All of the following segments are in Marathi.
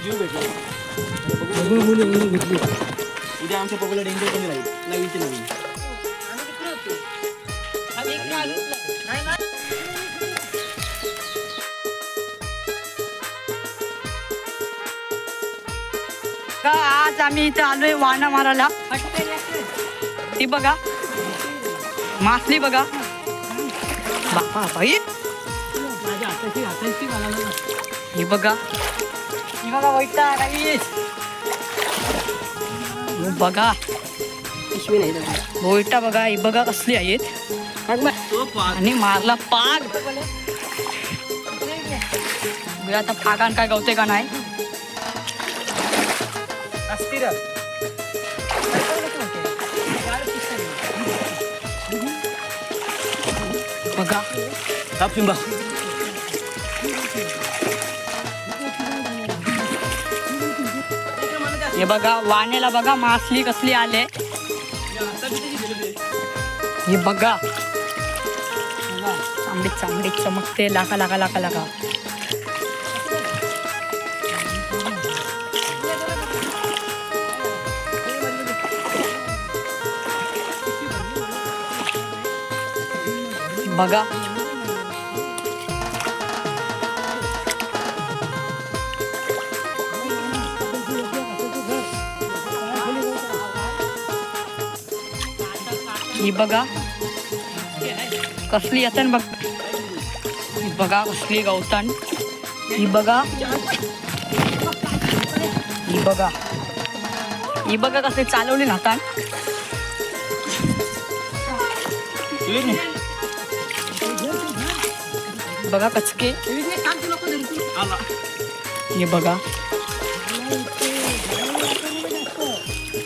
जीव भेटला उद्या आमच्या पप्पाला डेंजर कमी राहील नवीनचे नवीन आज आम्ही इथे आलोय वाणा मारायला. ती बघा मासली बघा बापा बाई ही बघा वैटा बघा वैटा बघा ही बघा कसली आहेत आणि मारला पाग. आता पागान काय गवते का नाही बघा शिंबा हे बघा वाण्याला बघा मासली कसली आले. हे बघा चांबडीत चांबडीत चमकते लाका लाका लाका लाका. बघा ही बघा कसली येतात बघ. ही बघा कसली गवतान. ही बघा ही बघा ही बघा कसली चालवली नातान. बघा कचके हे बघा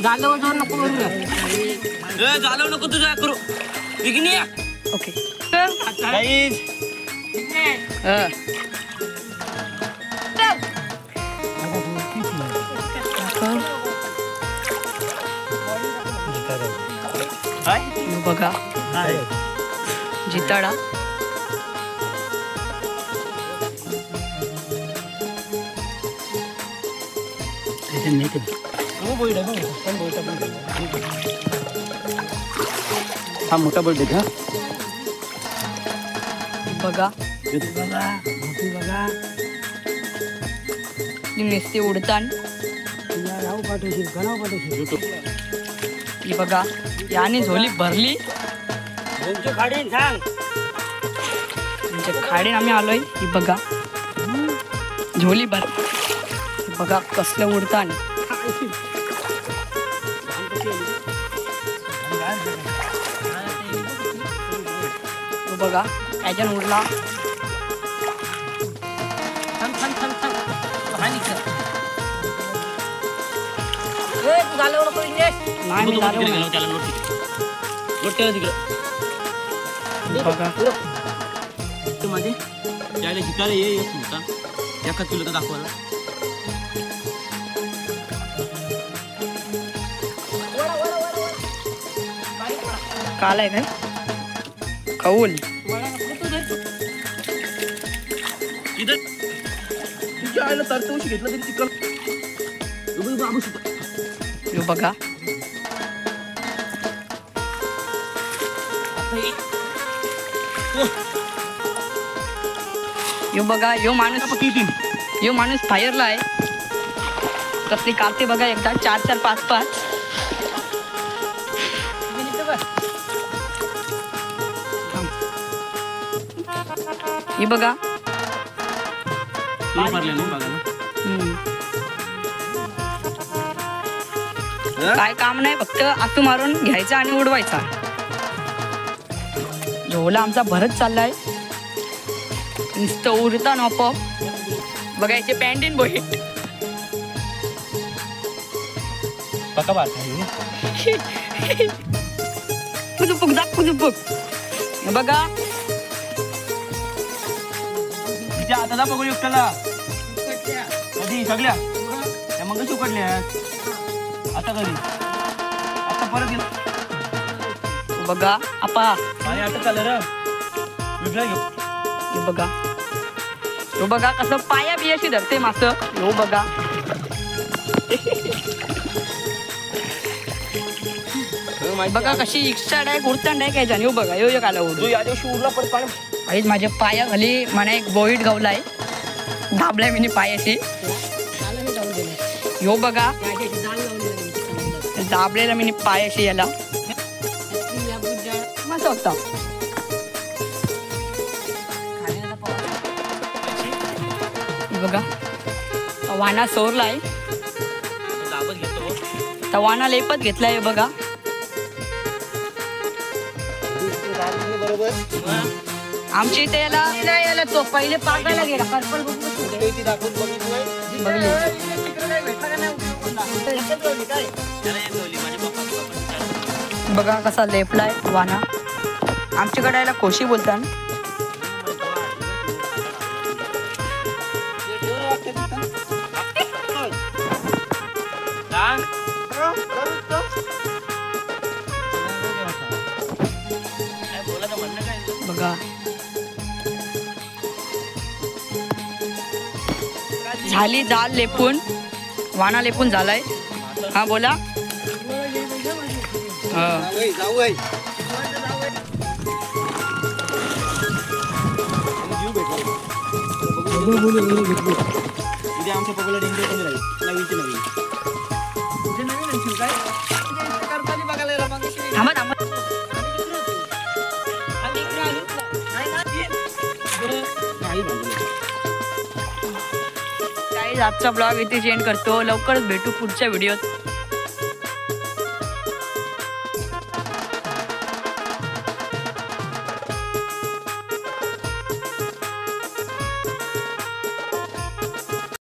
जालवर नको जालव नको तुझ्या करू ओके बघा जिताडा हा मोठा बर्थडे का बघा नुसते उडतान. ही बघा याने झोली भरली खाडीन आम्ही आलोय. ही बघा झोली भर बघा कसलं उडतान. बघा याच्यान उडला माझे त्याला शिकायला ये होता एका तुला दाखवायला काल आहे काय कौल तुझ्या आईला तरतवशी घेतलं तरी तिकड बघा यो बघा यो माणूस फायरला आहे. कसली काढते बघा एकदा 4 4 5 5 ही बघा काय काम नाही फक्त आतू मारून घ्यायचा आणि उडवायचा. झोला आमचा भरत चाललाय नुसतं उडता नको बघायचे पॅन्टीन बोईट कुजुपुक दाख कुजुपुक बघा आता बघू एकट्याला कधी सगळ्या त्या मग उकडल्या आता कधी आता परत गेला बघा आपा आणि आता चाललं रे वेगळा घेऊ बघा हो बघा कसं पाया बियाशी धरते मास. हो बघा बघा कशी इच्छा डायक उडताना डायक यायचा. हो बघा यो एक आला उडू या दिवशी उरला पण पाणी आईच माझ्या पाया खाली म्हणा एक बोईट गावलाय दाबलाय मी पायाशी. हो बघा दाबलेला मी पायाशी याला मस्त होता. बघा वाना सोरलाय दाबत घेतो. तर वाना लेपत घेतलाय बघा. आमच्या इथे याला तो पहिले पाकायला गेला पर्पल बघा कसा लेपलाय वाना. आमच्याकडे याला कोशी बोलतात. बघा झाली जाल लेपून वाना लेपून झालाय. हा बोला. उद्या आमच्या पप्पाला डेंग्यू कमी राहील. नवीनची नवीन थांबा थांबा. आजचा ब्लॉग इथे एंड करतो. लवकरच भेटू पुढच्या व्हिडिओत.